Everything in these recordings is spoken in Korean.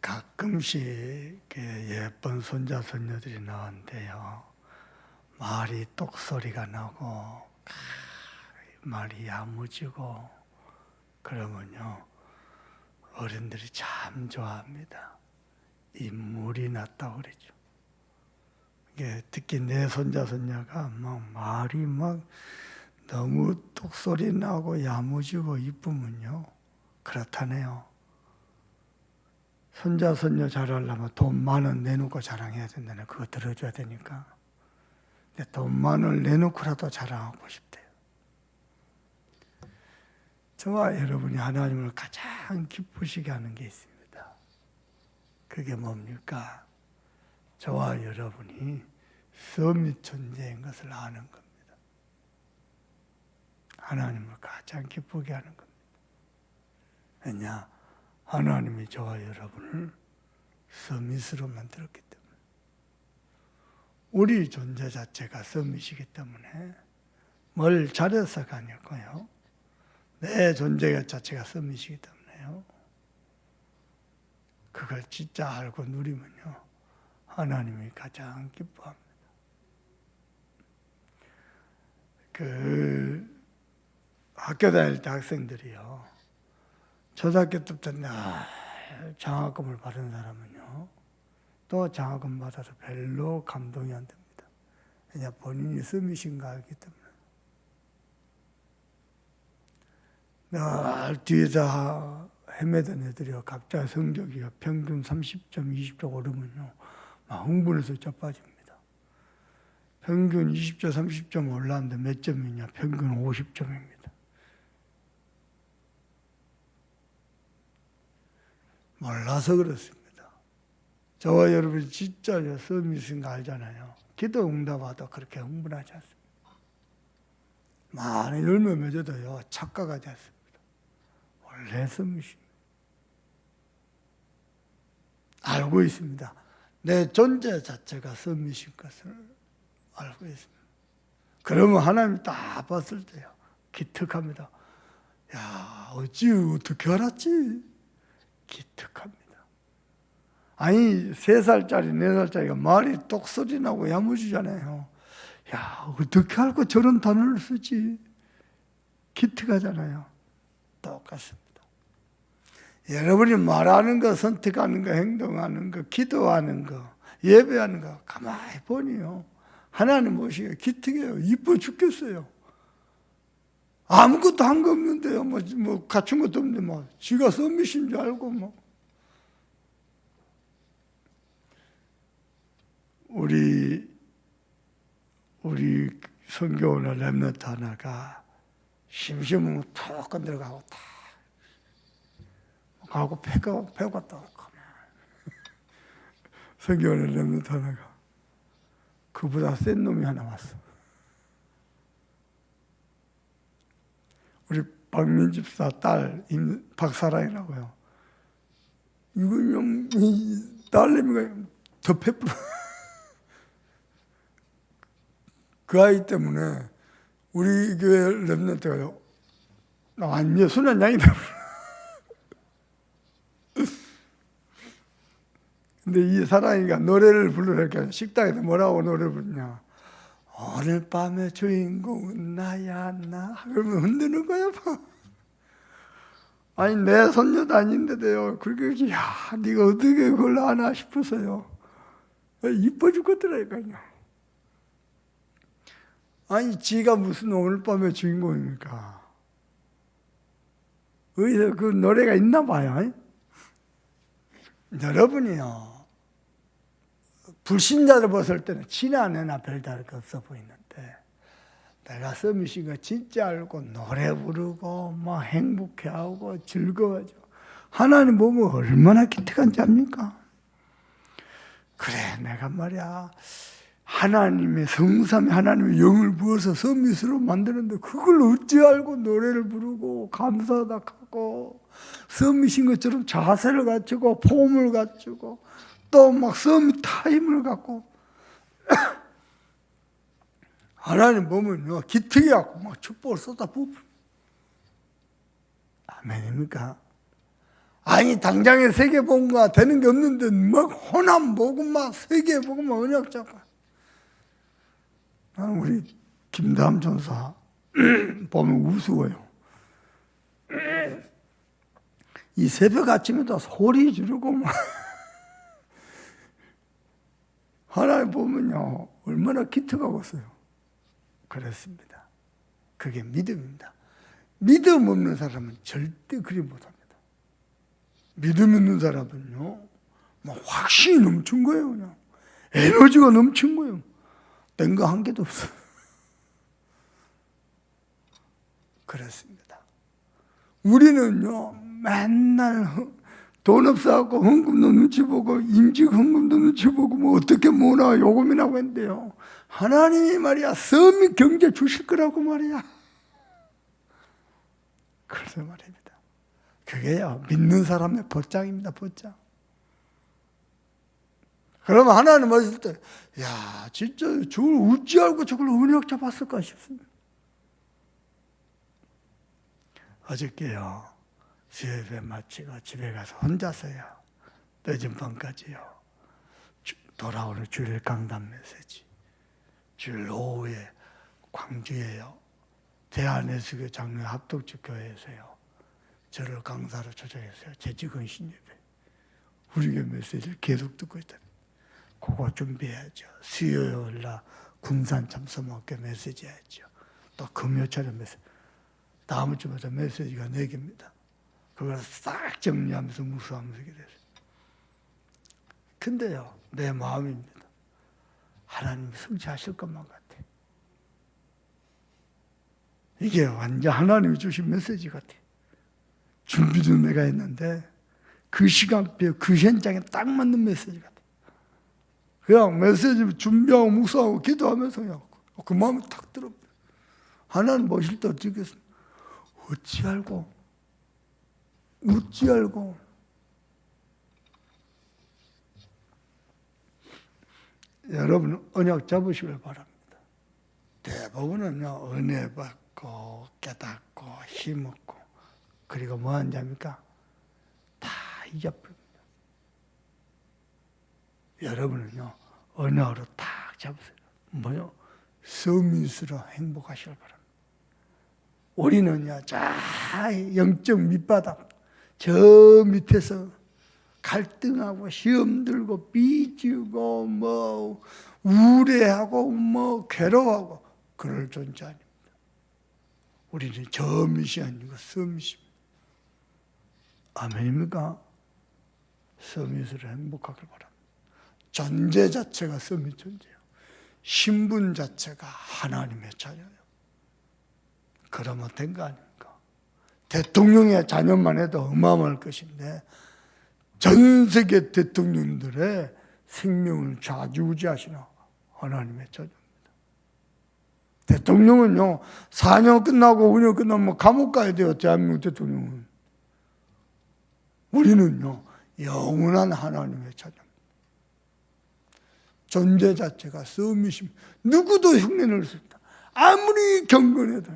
가끔씩 예쁜 손자 손녀들이 나왔는데요. 말이 똑소리가 나고 말이 야무지고 그러면요 어른들이 참 좋아합니다. 인물이 났다고 그러죠. 특히 내 손자 손녀가 말이 너무 똑소리 나고 야무지고 이쁘면요 그렇다네요. 손자 손녀 잘하려면 돈 10,000원 내놓고 자랑해야 된다네. 그거 들어줘야 되니까. 근데 돈 10,000원을 내놓고라도 자랑하고 싶대요. 저와 여러분이 하나님을 가장 기쁘시게 하는 게 있습니다. 그게 뭡니까? 저와 여러분이 서밋 존재인 것을 아는 겁니다. 하나님을 가장 기쁘게 하는 겁니다. 왜냐? 하나님이 저와 여러분을 서밋으로 만들었기 때문에, 우리 존재 자체가 서밋이기 때문에 뭘 잘해서가 아니고요, 내 존재 자체가 서밋이기 때문에요. 그걸 진짜 알고 누리면요 하나님이 가장 기뻐합니다. 학교 다닐 때 학생들이요, 초등학교 때부터 장학금을 받은 사람은요 또 장학금 받아서 별로 감동이 안 됩니다. 왜냐? 본인이 서밋인 거 알기 때문에. 늘 뒤에서 헤매던 애들이요 갑자기 성적이요 평균 30점, 20점 오르면요 막 흥분해서 자빠집니다. 평균 20점, 30점 올랐는데 몇 점이냐? 평균 50점입니다. 몰라서 그렇습니다. 저와 여러분이 진짜 서밋인 거 알잖아요. 기도 응답하다 그렇게 흥분하지 않습니다. 많이 열매 맺어도요 착각하지 않습니다. 원래 서밋입니다. 알고 있습니다. 내 존재 자체가 서밋인 것을 알고 있습니다. 그러면 하나님이 딱 봤을 때요 기특합니다. 야, 어떻게 알았지? 기특합니다. 아니 3살짜리 4살짜리가 말이 똑소리 나고 야무지잖아요. 야, 어떻게 알고 저런 단어를 쓰지? 기특하잖아요. 똑같습니다. 여러분이 말하는 거, 선택하는 거, 행동하는 거, 기도하는 거, 예배하는 거 가만히 보니요 하나님 보시기에 기특해요. 이뻐 죽겠어요. 아무것도 한 거 없는데요. 갖춘 것도 없는데 지가 서밋인 줄 알고 우리 선교원의 렘넌트 하나가 심심하면 턱 건들어가고 탁 가고 배가 또 선교원의 렘넌트 하나가 그보다 센 놈이 하나 왔어. 우리 박민집사 딸 박사랑이라고요. 이거 딸내미가 더 패불어. 그 아이 때문에 우리 교회 렘넌트가요 완전 순한 양이 되버려. 근데 이 사랑이가 노래를 부르니까 식당에서 뭐라고 노래 부르냐? 오늘 밤의 주인공은 나야 나. 그러면 흔드는 거야. 아니 내 손녀도 아닌데도요. 그렇게 야 네가 어떻게 그걸 아나 싶어서요. 이뻐 죽겠더라니까요. 아니 지가 무슨 오늘 밤의 주인공입니까? 어디서 그 노래가 있나 봐요. 여러분이요 불신자를 봤을 때는 지나 내나 별다를 게 없어 보이는데 내가 서밋인 거 진짜 알고 노래 부르고 행복해하고 즐거워져. 하나님 보면 얼마나 기특한지 압니까? 그래 내가 말이야 하나님의 성삼위 하나님의 영을 부어서 서밋으로 만드는데 그걸 어찌 알고 노래를 부르고 감사하다 하고 서밋인 것처럼 자세를 갖추고 폼을 갖추고 또 서밋 타임을 갖고 하나님 보면요 기특해 갖고 축복을 쏟아부어. 아멘입니까? 아니 당장에 세계복음화 되는 게 없는데 막 호남 복음화 세계복음화 언약 잡고. 나는 우리 김다함 전사 보면 우스워요. 이 새벽 아침에도 소리 지르고 막 하나님 보면요 얼마나 기특하고 있어요. 그렇습니다. 그게 믿음입니다. 믿음 없는 사람은 절대 그리 못합니다. 믿음 있는 사람은요 막 확신이 넘친 거예요. 그냥 에너지가 넘친 거예요. 된 거 한 개도 없어요. 그렇습니다. 우리는요 맨날 돈 없어갖고 헌금도 눈치 보고 임직 헌금도 눈치 보고 뭐 어떻게 뭐나 요금이나 했는데요. 하나님이 말이야 서밋 경제 주실 거라고 말이야. 그래서 말입니다. 그게요 믿는 사람의 보장입니다. 보장. 그러면 하나님 하실 때 야 진짜 저걸 어찌 알고 저걸 언약 잡았을까 싶습니다. 어저께요 수요예배 마치고 집에 가서 혼자서요 늦은 밤까지요 돌아오는 주일 강단 메시지 주일 오후에 광주에요 대한예수교 장로 합독주 교회에서요 저를 강사로 초청했어요. 재직헌신 예배 우리 교회 메시지를 계속 듣고 있다. 그거 준비해야죠. 수요일날 군산 참소목교 메시지 해야죠. 또 금요철에 메시지 다음 주부터 메시지가 4개입니다. 그걸 싹 정리하면서 무수하면서 기도했어요. 근데요, 내 마음입니다. 하나님이 성취하실 것만 같아. 이게 완전 하나님이 주신 메시지 같아. 준비도 내가 했는데 그 시간표에 그 현장에 딱 맞는 메시지 같아. 그냥 메시지 준비하고 묵상하고 기도하면서 그냥 그 마음이 탁 들어. 하나님 보실 때 어쩌겠습니까? 어찌 알고 여러분 언약 잡으시길 바랍니다. 대부분은요 은혜 받고 깨닫고 힘없고 그리고 뭐 하냐니까 다 잊어버립니다. 여러분은요 언약으로 딱 잡으세요. 뭐요? 서밋으로 행복하시길 바랍니다. 우리는요 저 영적 밑바닥 저 밑에서 갈등하고 시험 들고 삐지고 뭐 우울해하고 뭐 괴로워하고 그럴 존재 아닙니다. 우리는 저 밑이 아니고 서밋입니다. 아멘입니까? 서밋으로 행복하길 바랍니다. 존재 자체가 서밋 존재예요. 신분 자체가 하나님의 자녀예요. 그러면 된 거 아닙니까? 대통령의 자녀만 해도 어마어마할 것인데 전 세계 대통령들의 생명을 좌지우지하시는 하나님의 자녀입니다. 대통령은요 4년 끝나고 5년 끝나면 감옥 가야 돼요. 대한민국 대통령은. 우리는요 영원한 하나님의 자녀입니다. 존재 자체가 서밋입니다. 누구도 흉내낼 수 없다. 아무리 경건해도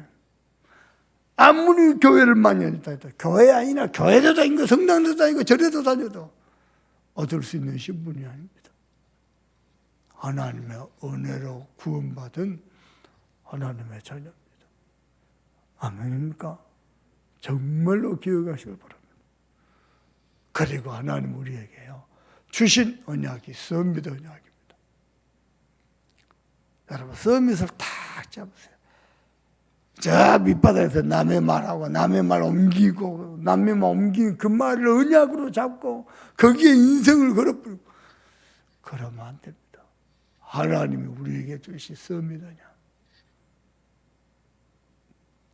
아무리 교회를 많이 다니다 교회 아니나 교회도 다니고 성당도 다니고 절에도 다녀도 얻을 수 있는 신분이 아닙니다. 하나님의 은혜로 구원받은 하나님의 자녀입니다. 아멘입니까? 정말로 기억하시길 바랍니다. 그리고 하나님 우리에게요 주신 언약이 서밋 언약입니다. 여러분 서밋을 탁 잡으세요. 저 밑바닥에서 남의 말하고 남의 말 옮기고 남의 말 옮기는 그 말을 언약으로 잡고 거기에 인생을 걸어버리고 그러면 안 됩니다. 하나님이 우리에게 주신 서밋 언약.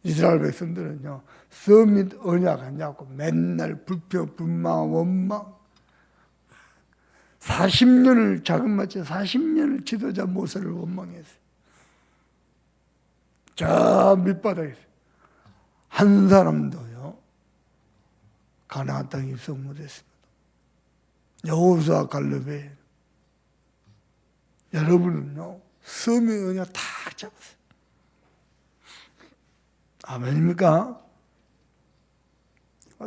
이스라엘 백성들은요 서밋 언약 하냐고 맨날 불평 분망 원망 40년을 자그마치 40년을 지도자 모세를 원망했어요. 저 밑바닥에서 한 사람도요 가나안 땅에 입성 못했습니다. 여호수아 갈렙에 여러분은요 서밋 언약 탁 잡았어요. 아멘입니까?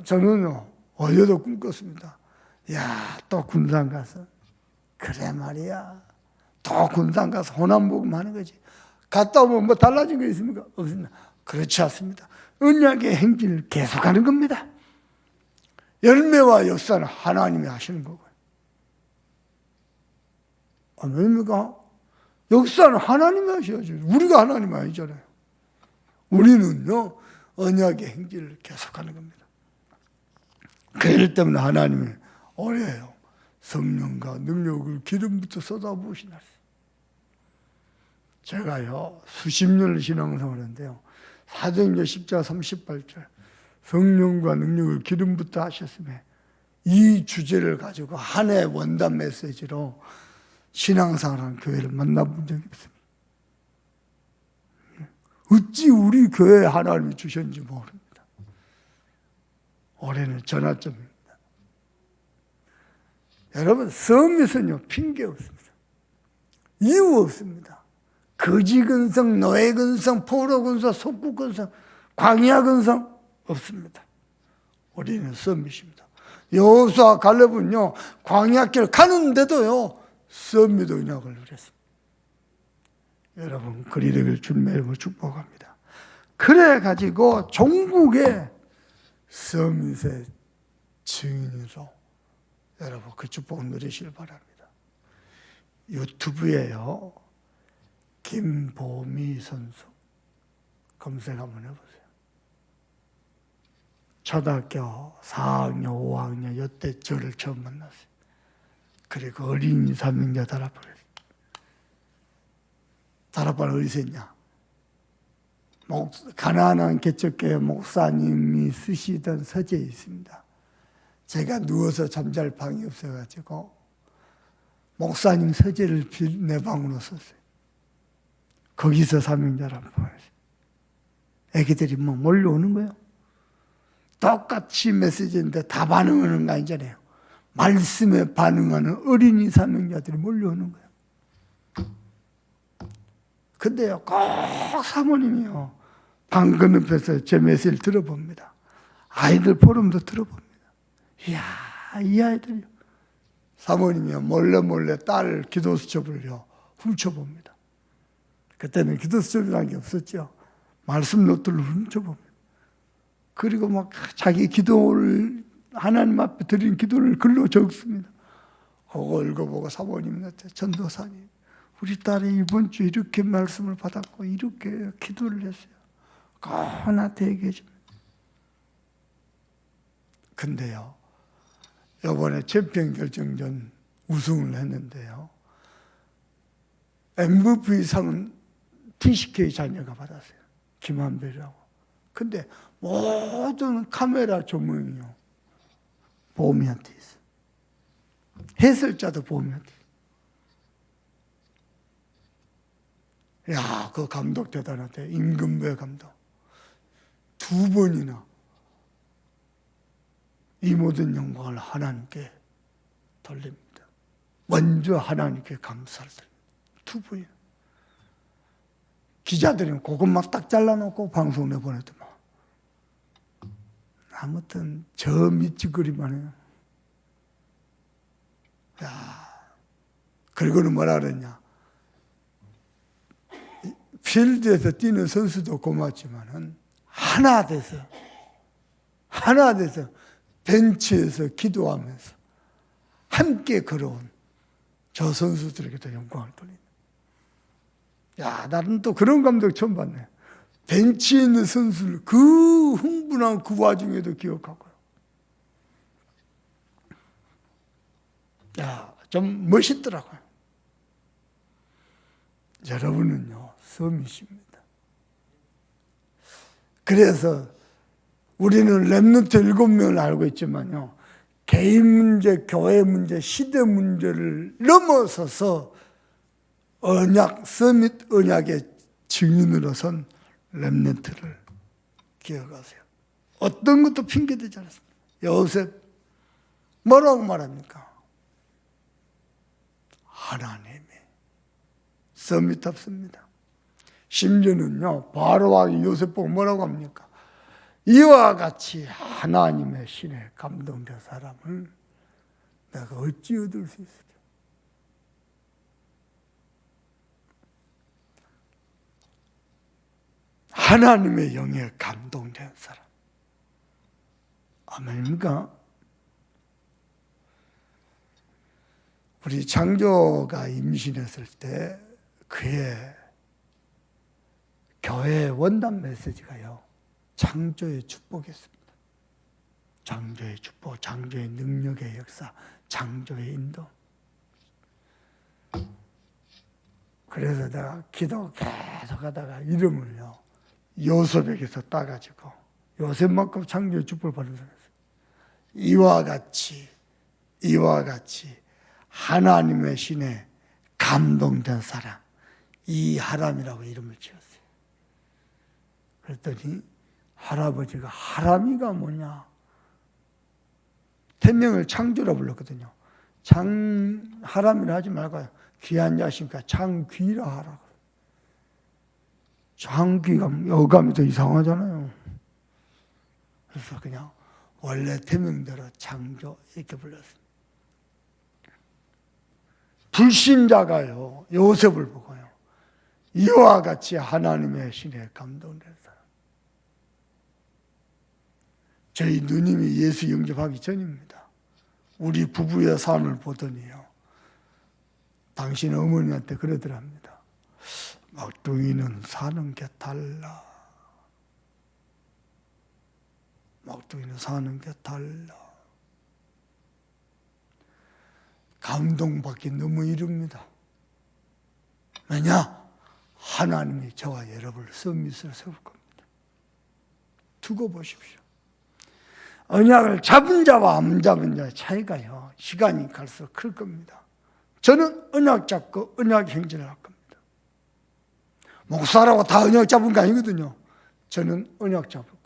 저는요 어제도 꿈 꿨습니다. 야, 또 군산 가서. 그래 말이야. 또 군산 가서 호남복음 하는 거지. 갔다 오면 뭐 달라진 거 있습니까? 없습니다. 그렇지 않습니다. 언약의 행진을 계속하는 겁니다. 열매와 역사는 하나님이 하시는 거고요. 아닙니까? 역사는 하나님이 하셔야죠. 우리가 하나님 아니잖아요. 우리는요, 언약의 행진을 계속하는 겁니다. 그렇기 때문에 하나님이 어려요. 성령과 능력을 기름부터 쏟아부으시나요. 제가요, 수십 년을 신앙생활 하는데요, 사도행전 10장 38절, 성령과 능력을 기름부터 하셨으며, 이 주제를 가지고 한 해 원단 메시지로 신앙생활하는 교회를 만나본 적이 없습니다. 어찌 우리 교회에 하나님이 주셨는지 모릅니다. 올해는 전환점입니다. 여러분, 섬에서는요, 핑계 없습니다. 이유 없습니다. 거지근성, 노예근성, 포로근성, 속국근성, 광야근성 없습니다. 우리는 섬이십니다. 여호수아 갈렙은요, 광야길 가는데도요, 섬미도 언약을 누렸습니다. 여러분, 그리 되길 주님의 이름으로 축복합니다. 그래가지고 종국의 섬밋의 증인으로 여러분 그 축복을 누리시길 바랍니다. 유튜브에요, 김보미 선수 검색 한번 해보세요. 초등학교 4학년, 5학년 이때 저를 처음 만났어요. 그리고 어린이 사명자 다락방을 어디서 했냐? 가나안 개척교회 목사님이 쓰시던 서재에 있습니다. 제가 누워서 잠잘 방이 없어가지고 목사님 서재를 내 방으로 썼어요. 거기서 사명자란 방을. 애기들이 뭐 몰려오는 거예요. 똑같이 메시지인데 다 반응하는 거 아니잖아요. 말씀에 반응하는 어린이 사명자들이 몰려오는 거예요. 근데요, 꼭 사모님이요, 방 건너편에서 제 메시지를 들어봅니다. 아이들 포럼도 들어봅니다. 이야, 이 아이들이요. 사모님이요, 몰래 딸 기도 수첩을요, 훔쳐봅니다. 그때는 기도 수첩이라는 게 없었죠. 말씀 노트를 훔쳐봅니다. 그리고 막 자기 기도를, 하나님 앞에 드린 기도를 글로 적습니다. 그거 읽어보고 사모님한테, 전도사님, 우리 딸이 이번 주에 이렇게 말씀을 받았고 이렇게 기도를 했어요. 꼭 나한테 얘기해 줍니다. 근데요, 이번에 챔피언 결정전 우승을 했는데요, MVP상은 TCK 자녀가 받았어요. 김한별이라고. 근데 모든 카메라 조명이요, 보미한테 있어요. 해설자도 보미한테 있어요. 야, 그 감독 대단하대. 임금배 감독. 2번이나 이 모든 영광을 하나님께 돌립니다. 먼저 하나님께 감사를 드립니다. 2번이나. 기자들이 그것만 딱 잘라놓고 방송 내보내더만. 아무튼 저 밑지거리만 해요. 야, 그리고는 뭐라 그랬냐. 필드에서 뛰는 선수도 고맙지만은 하나 돼서 벤치에서 기도하면서 함께 걸어온 저 선수들에게도 영광을 돌린다. 야, 나는 또 그런 감독 처음 봤네. 벤치에 있는 선수를 그 흥분한 그 와중에도 기억하고요. 야, 좀 멋있더라고요. 여러분은요, 섬이십니다. 그래서 우리는 렘넌트 7명을 알고 있지만요, 개인 문제, 교회 문제, 시대 문제를 넘어서서 언약, 서밋 언약의 증인으로 선 렘넌트를 기억하세요. 어떤 것도 핑계대지 않았습니다. 요셉 뭐라고 말합니까? 하나님이 서밋답습니다. 심지어는요, 바로 왕이 요셉 보고 뭐라고 합니까? 이와 같이 하나님의 신에 감동된 사람을 내가 어찌 얻을 수 있을까? 하나님의 영에 감동된 사람. 아멘입니까? 우리 장조가 임신했을 때 그의 교회 원단 메시지가요, 창조의 축복이었습니다. 창조의 축복, 창조의 능력의 역사, 창조의 인도. 그래서 내가 기도 계속 하다가 이름을요, 요셉에게서 따가지고, 요셉만큼 창조의 축복을 받은 사람이었어요. 이와 같이 하나님의 신에 감동된 사람, 이하람이라고 이름을 지었어요. 그랬더니 할아버지가 하람이가 뭐냐? 태명을 창조라 불렀거든요. 하람이라 하지 말고요. 귀한 자식이니까 창귀라 하라고. 창귀가 어감이 더 이상하잖아요. 그래서 그냥 원래 태명대로 창조 이렇게 불렀습니다. 불신자가요, 요셉을 보고요, 이와 같이 하나님의 신에 감동된 사람. 저희 누님이 예수 영접하기 전입니다. 우리 부부의 삶을 보더니요, 당신 어머니한테 그러더랍니다. 막둥이는 사는 게 달라. 막둥이는 사는 게 달라. 감동받기 너무 이릅니다. 왜냐? 하나님이 저와 여러분을 썸밋으로 세울 겁니다. 두고 보십시오. 언약을 잡은 자와 안 잡은 자의 차이가요, 시간이 갈수록 클 겁니다. 저는 언약 잡고 언약 행진을 할 겁니다. 목사라고 다 언약 잡은 거 아니거든요. 저는 언약 잡을 겁니다.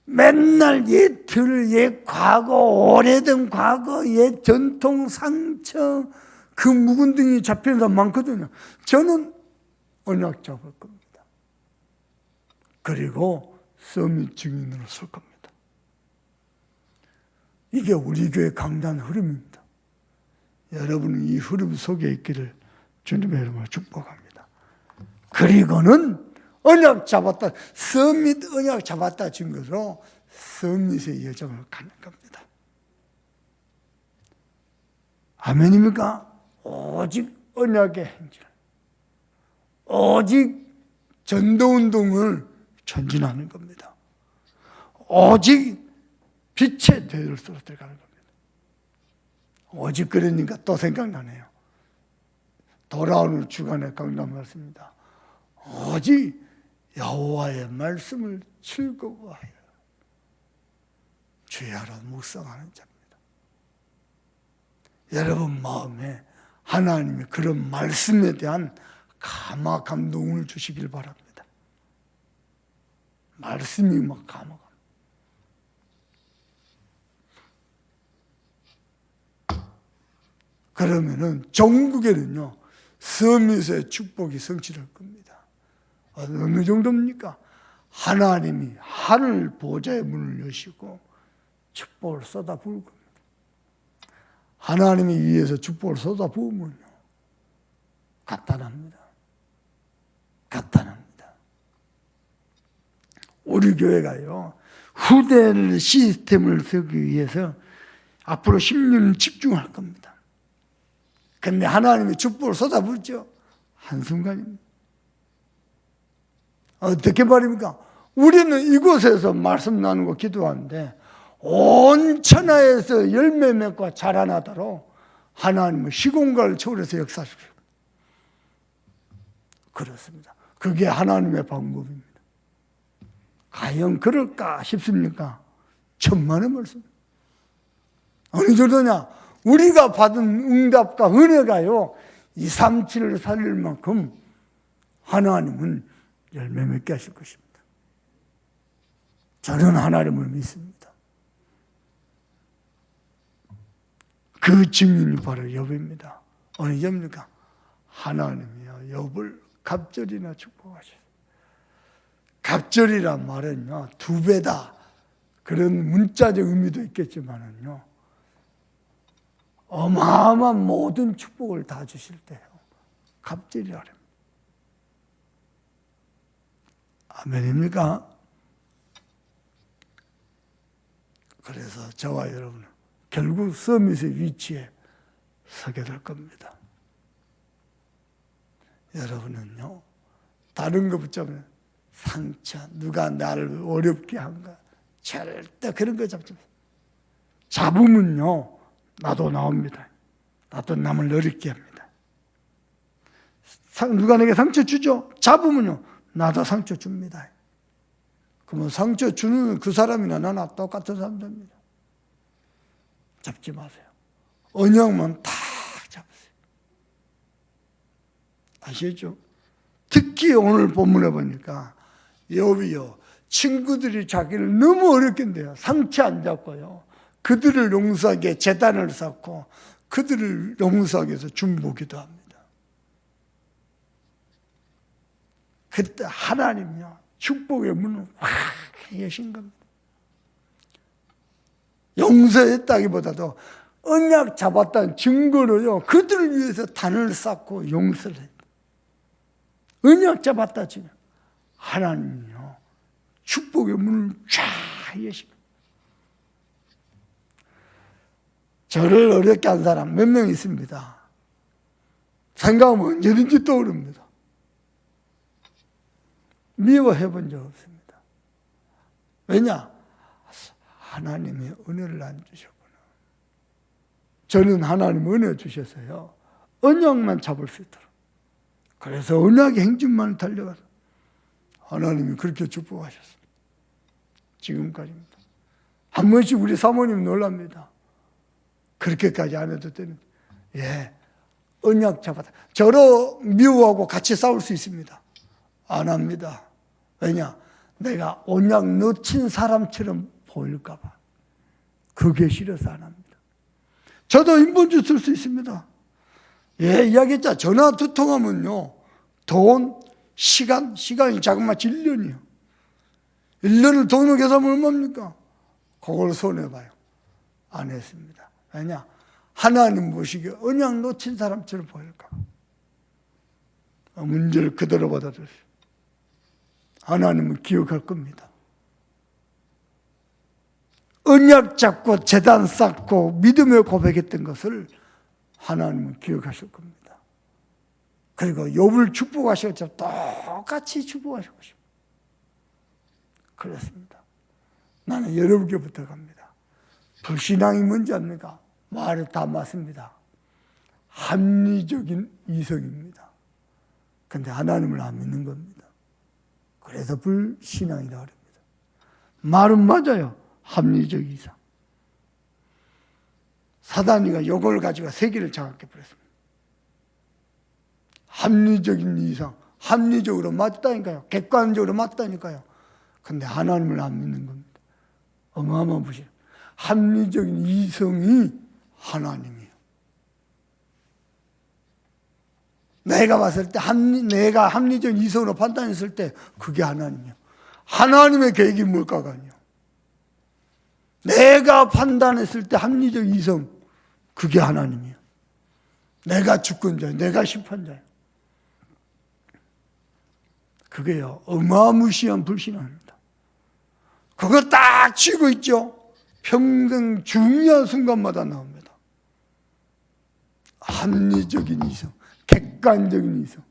맨날 옛 틀, 옛 과거, 오래된 과거, 옛 전통, 상처, 그 묵은등이 잡히는 사람 많거든요. 저는 언약 잡을 겁니다. 그리고 서밋 증인으로 설 겁니다. 이게 우리 교회 강단 흐름입니다. 여러분은 이 흐름 속에 있기를 주님의 이름으로 축복합니다. 그리고는 언약 잡았다, 서밋 언약 잡았다 증거로 서밋의 여정을 가는 겁니다. 아멘입니까? 오직 언약의 행진, 오직 전도운동을 전진하는 겁니다. 오직 빛의 대열소로 들어가는 겁니다. 오직 그러니까 또 생각나네요. 돌아오는 주간의 강단 말씀입니다. 오직 여호와의 말씀을 즐거워하여 주야로 묵상하는 자입니다. 여러분 마음에 하나님의 그런 말씀에 대한 감화 감동을 주시길 바랍니다. 말씀이 막 감화. 그러면은 전국에는요, 서밋의 축복이 성취될 겁니다. 어느 정도입니까? 하나님이 하늘 보좌의 문을 여시고 축복을 쏟아부을 겁니다. 하나님이 위에서 축복을 쏟아부으면요, 간단합니다. 간단합니다. 우리 교회가요, 후대 시스템을 세우기 위해서 앞으로 10년 집중할 겁니다. 근데 하나님이 축복을 쏟아붓죠. 한순간입니다. 어떻게 말입니까? 우리는 이곳에서 말씀 나누고 기도하는데 온 천하에서 열매 맺고 자라나도록 하나님은 시공간을 초월해서 역사하십시오. 그렇습니다. 그게 하나님의 방법입니다. 과연 그럴까 싶습니까? 천만의 말씀. 어느 정도냐? 우리가 받은 응답과 은혜가요, 2, 3, 7을 살릴 만큼 하나님은 열매 맺게 하실 것입니다. 저는 하나님을 믿습니다. 그 증인이 바로 욥입니다. 어느 점입니까? 하나님이요, 욥을 갑절이나 축복하셨어요. 갑절이란 말은요, 2배다. 그런 문자적 의미도 있겠지만은요, 어마어마한 모든 축복을 다 주실 때요. 갑절이라 합니다. 아멘입니까? 그래서 저와 여러분은 결국 서밋의 위치에 서게 될 겁니다. 여러분은요, 다른 거 붙잡으면 상처, 누가 나를 어렵게 한가, 절대 그런 거 잡지 마세요. 잡으면요, 나도 나옵니다. 나도 남을 어렵게 합니다. 누가 내게 상처 주죠? 잡으면요, 나도 상처 줍니다. 그러면 상처 주는 그 사람이나 나나 똑같은 사람들입니다. 잡지 마세요. 언약만 탁 잡으세요. 아시죠? 특히 오늘 본문에 보니까 욥이요, 친구들이 자기를 너무 어렵게 한대요. 상처 안 잡고요, 그들을 용서하기 위해 제단을 쌓고 그들을 용서하기 위해서 중보기도 합니다. 그때 하나님요, 축복의 문을 확 여신 겁니다. 용서했다기보다도 언약 잡았다는 증거로요, 그들을 위해서 단을 쌓고 용서를 했다. 언약 잡았다 지금 하나님요, 축복의 문을 쫙 여신 겁니다. 저를 어렵게 한 사람 몇 명 있습니다. 생각하면 언제든지 떠오릅니다. 미워해 본 적 없습니다. 왜냐? 하나님이 은혜를 안 주셨구나. 저는 하나님 은혜 주셔서요, 언약만 잡을 수 있도록. 그래서 언약의 행진만 달려가서 하나님이 그렇게 축복하셨습니다. 지금까지입니다. 한 번씩 우리 사모님 놀랍니다. 그렇게까지 안 해도 되는데, 예, 언약 잡았다. 저로 미워하고 같이 싸울 수 있습니다. 안 합니다. 왜냐? 내가 언약 놓친 사람처럼 보일까 봐. 그게 싫어서 안 합니다. 저도 인본주 쓸 수 있습니다. 예, 이야기했자 전화 두 통하면요, 돈, 시간이 자그마치 1년이요. 1년을 돈으로 계산하면 얼마입니까? 그걸 손해봐요. 안 했습니다. 왜냐? 하나님 보시기에 언약 놓친 사람처럼 보일까 봐. 문제를 그대로 받아들여요. 하나님은 기억할 겁니다. 언약 잡고 제단 쌓고 믿음에 고백했던 것을 하나님은 기억하실 겁니다. 그리고 욥을 축복하셨죠. 똑같이 축복하시고 싶습니다. 그렇습니다. 나는 여러분께 부탁합니다. 불신앙이 뭔지 압니까? 말이 다 맞습니다. 합리적인 이성입니다. 그런데 하나님을 안 믿는 겁니다. 그래서 불신앙이라고 합니다. 말은 맞아요. 합리적 이상. 사단이가 이걸 가지고 세계를 장악해 버렸습니다. 합리적인 이상, 합리적으로 맞다니까요. 객관적으로 맞다니까요. 근데 하나님을 안 믿는 겁니다. 어마어마한 부실. 합리적인 이성이 하나님이에요. 내가 봤을 때 내가 합리적 이성으로 판단했을 때 그게 하나님이에요. 하나님의 계획이 뭘까가 아니에요. 내가 판단했을 때 합리적 이성, 그게 하나님이에요. 내가 주권자예요. 내가 심판자예요. 그게요, 어마무시한 불신앙입니다. 그거 딱 쥐고 있죠. 평생 중요한 순간마다 나옵니다. 합리적인 이성, 객관적인 이성.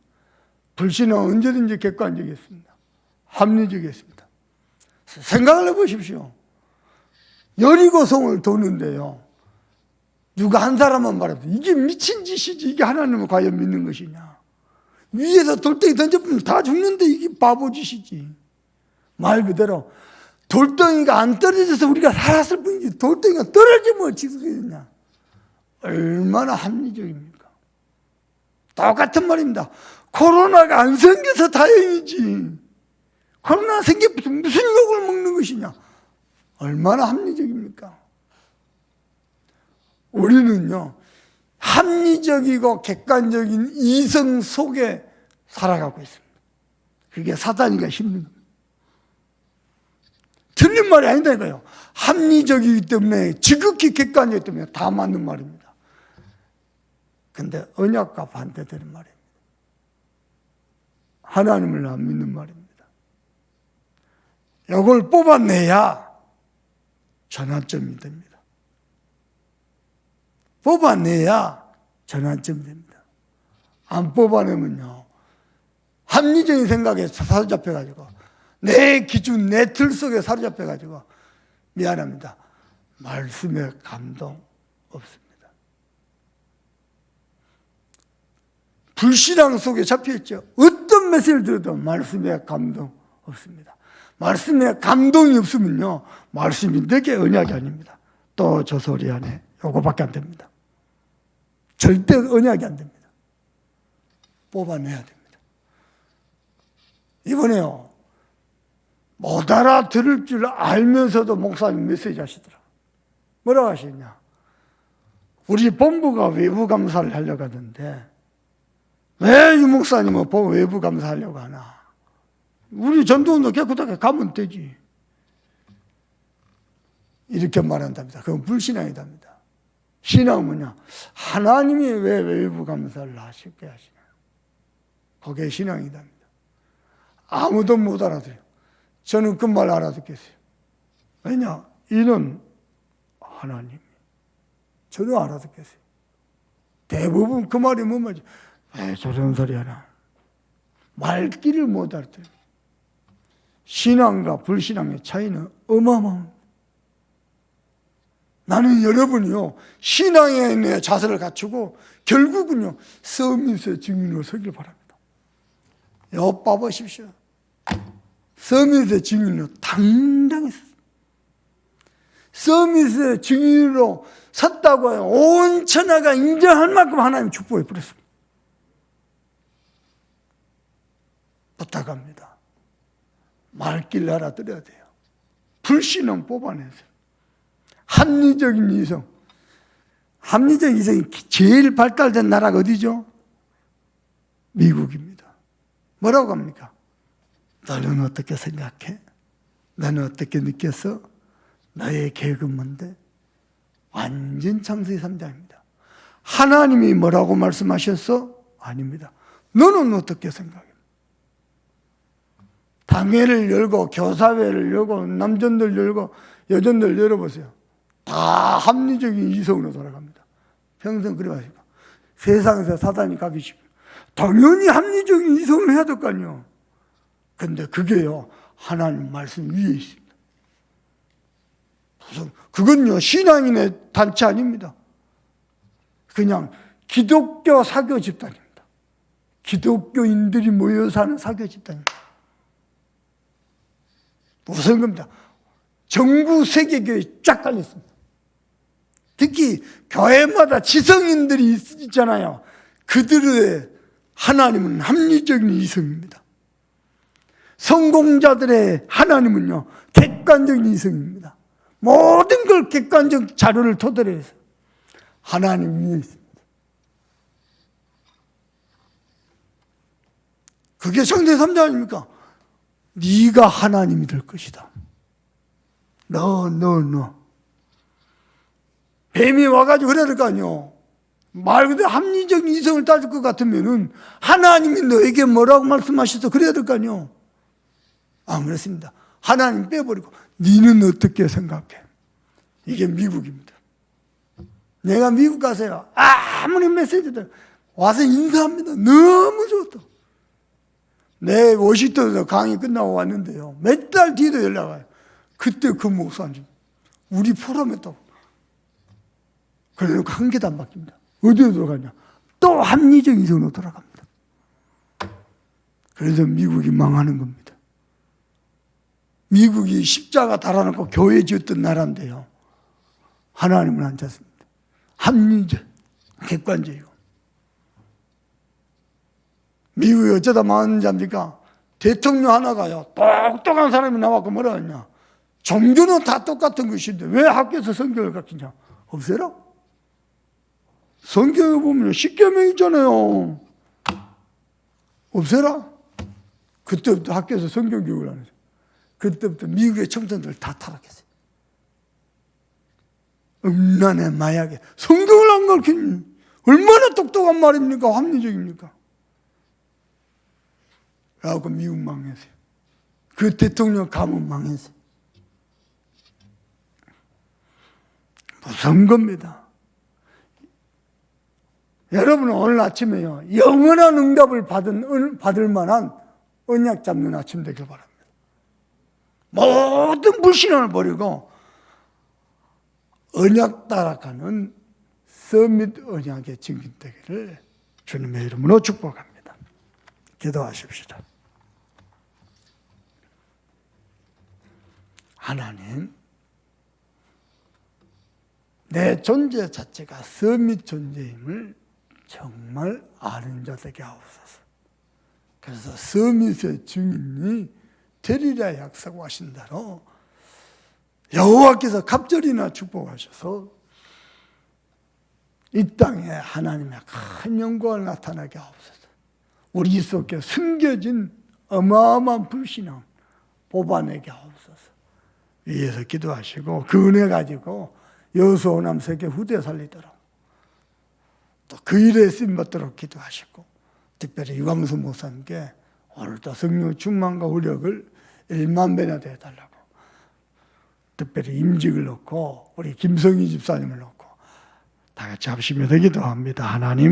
불신앙은 언제든지 객관적이었습니다. 합리적이었습니다. 생각을 해보십시오. 여리고성을 도는데요, 누가 한 사람만 말해도 이게 미친 짓이지, 이게 하나님을 과연 믿는 것이냐. 위에서 돌덩이 던져보면 다 죽는데 이게 바보짓이지. 말 그대로 돌덩이가 안 떨어져서 우리가 살았을 뿐이지, 돌덩이가 떨어지면 어찌 되겠냐. 얼마나 합리적입니까? 똑같은 말입니다. 코로나가 안 생겨서 다행이지, 코로나 생겨서 무슨 욕을 먹는 것이냐. 얼마나 합리적입니까? 우리는요, 합리적이고 객관적인 이성 속에 살아가고 있습니다. 그게 사단이가 힘든 겁니다. 틀린 말이 아니다니까요. 합리적이기 때문에, 지극히 객관이기 때문에 다 맞는 말입니다. 근데 언약과 반대되는 말입니다. 하나님을 안 믿는 말입니다. 이걸 뽑아내야 전환점이 됩니다. 뽑아내야 전환점이 됩니다. 안 뽑아내면요, 합리적인 생각에 사로잡혀가지고, 내 기준, 내 틀 속에 사로잡혀가지고, 미안합니다, 말씀에 감동 없습니다. 불신앙 속에 잡혀있죠. 어떤 메시지를 들어도 말씀에 감동 없습니다. 말씀에 감동이 없으면요, 말씀이 내게 언약이 아닙니다. 또 저 소리 안에 요거밖에 안 됩니다. 절대 언약이 안 됩니다. 뽑아내야 됩니다. 이번에요, 못 알아들을 줄 알면서도 목사님 메시지 하시더라. 뭐라고 하시냐? 우리 본부가 외부 감사를 하려고 하던데 왜 이 목사님은 외부 감사하려고 하나? 우리 전도원도 깨끗하게 가면 되지. 이렇게 말한답니다. 그건 불신앙이답니다. 신앙은 뭐냐? 하나님이 왜 외부 감사를 하실게 하시나? 그게 신앙이답니다. 아무도 못 알아들어요. 저는 그 말 알아듣겠어요. 왜냐? 이는 하나님. 저는 알아듣겠어요. 대부분 그 말이 뭔 말이지? 왜 저런 소리 하나? 말귀를 못 알아들어요. 신앙과 불신앙의 차이는 어마어마합니다. 나는 여러분이요, 신앙의 자세를 갖추고 결국은요, 서밋의 증인으로 서길 바랍니다. 엿봐보십시오. 서밋의 증인으로 당당히 섰습니다. 서밋의 증인으로 섰다고 해요. 온 천하가 인정할 만큼 하나님 축복해 버렸습니다. 부탁합니다. 말귀를 알아들어야 돼요. 불신은 뽑아내세요. 합리적인 이성. 합리적인 이성이 제일 발달된 나라가 어디죠? 미국입니다. 뭐라고 합니까? 너는 어떻게 생각해? 너는 어떻게 느꼈어? 너의 계획은 뭔데? 완전 창세기 3장입니다. 하나님이 뭐라고 말씀하셨어? 아닙니다. 너는 어떻게 생각해? 당회를 열고 교사회를 열고 남전들 열고 여전들 열어보세요. 다 합리적인 이성으로 돌아갑니다. 평생 그래 하시고 세상에서 사단이 가기 쉽고 당연히 합리적인 이성을 해야 될 거 아니에요. 근데 그게요, 하나님 말씀 위에 있습니다. 그건요, 신앙인의 단체 아닙니다. 그냥 기독교 사교 집단입니다. 기독교인들이 모여 사는 사교 집단입니다. 무슨 겁니다. 전국 세계교회 쫙 깔렸습니다. 특히 교회마다 지성인들이 있잖아요. 그들의 하나님은 합리적인 이성입니다. 성공자들의 하나님은요, 객관적인 이성입니다. 모든 걸 객관적 자료를 토대로 해서 하나님 위에 있습니다. 그게 창세기 3장 아닙니까? 네가 하나님이 될 것이다. 너. 뱀이 와가지고 그래야 될 거 아니요. 말 그대로 합리적인 이성을 따질 것 같으면은 하나님이 너에게 뭐라고 말씀하셔서 그래야 될 거 아니요. 안 그렇습니다. 하나님 빼버리고 너는 어떻게 생각해? 이게 미국입니다. 내가 미국 가서요, 아무리 메시지들 와서 인사합니다. 너무 좋다. 내 워싱턴에서 강의 끝나고 왔는데요, 몇 달 뒤에도 연락 와요. 그때 그 목사님 우리 포럼 했다고. 그래서 한 개도 안 바뀝니다. 어디로 돌아가냐? 또 합리적 이성으로 돌아갑니다. 그래서 미국이 망하는 겁니다. 미국이 십자가 달아놓고 교회 지었던 나라인데요, 하나님은 안 찾습니다. 합리적, 객관적이고. 미국이 어쩌다 망하는지 압니까? 대통령 하나가요, 똑똑한 사람이 나와서 뭐라 하냐? 종교는 다 똑같은 것인데 왜 학교에서 성경을 가르치냐? 없애라. 성경에 보면 10계명 있잖아요. 없애라. 그때부터 학교에서 성경 교육을 안 해요. 그때부터 미국의 청년들 다 타락했어요. 음란의 마약에 성경을 안 가르치니 얼마나 똑똑한 말입니까? 합리적입니까? 그래갖고 미국 망했어요. 그 대통령 가문 망했어요. 무서운 겁니다. 여러분은 오늘 아침에요, 영원한 응답을 받을 만한 언약 잡는 아침 되길 바랍니다. 모든 불신앙을 버리고 언약 따라가는 서밋 언약의 증인 되기를 주님의 이름으로 축복합니다. 기도하십시다. 하나님, 내 존재 자체가 서밋 존재임을 정말 아는 자 되게 하옵소서. 그래서 서밋의 증인이 되리라 약속하신 대로 여호와께서 갑절이나 축복하셔서 이 땅에 하나님의 큰 영광을 나타나게 하옵소서. 우리 속에 숨겨진 어마어마한 불신앙 뽑아내게 하옵소서. 위에서 기도하시고 그 은혜 가지고 여호수아 오남 세계 후대 살리도록 또 그 일에 쓰임받도록 기도하시고, 특별히 유광수 목사님께 오늘도 성령 충만과 우력을 1만 배나 되어달라고, 특별히 임직을 놓고 우리 김성희 집사님을 놓고 다 같이 합심해서 기도합니다. 하나님,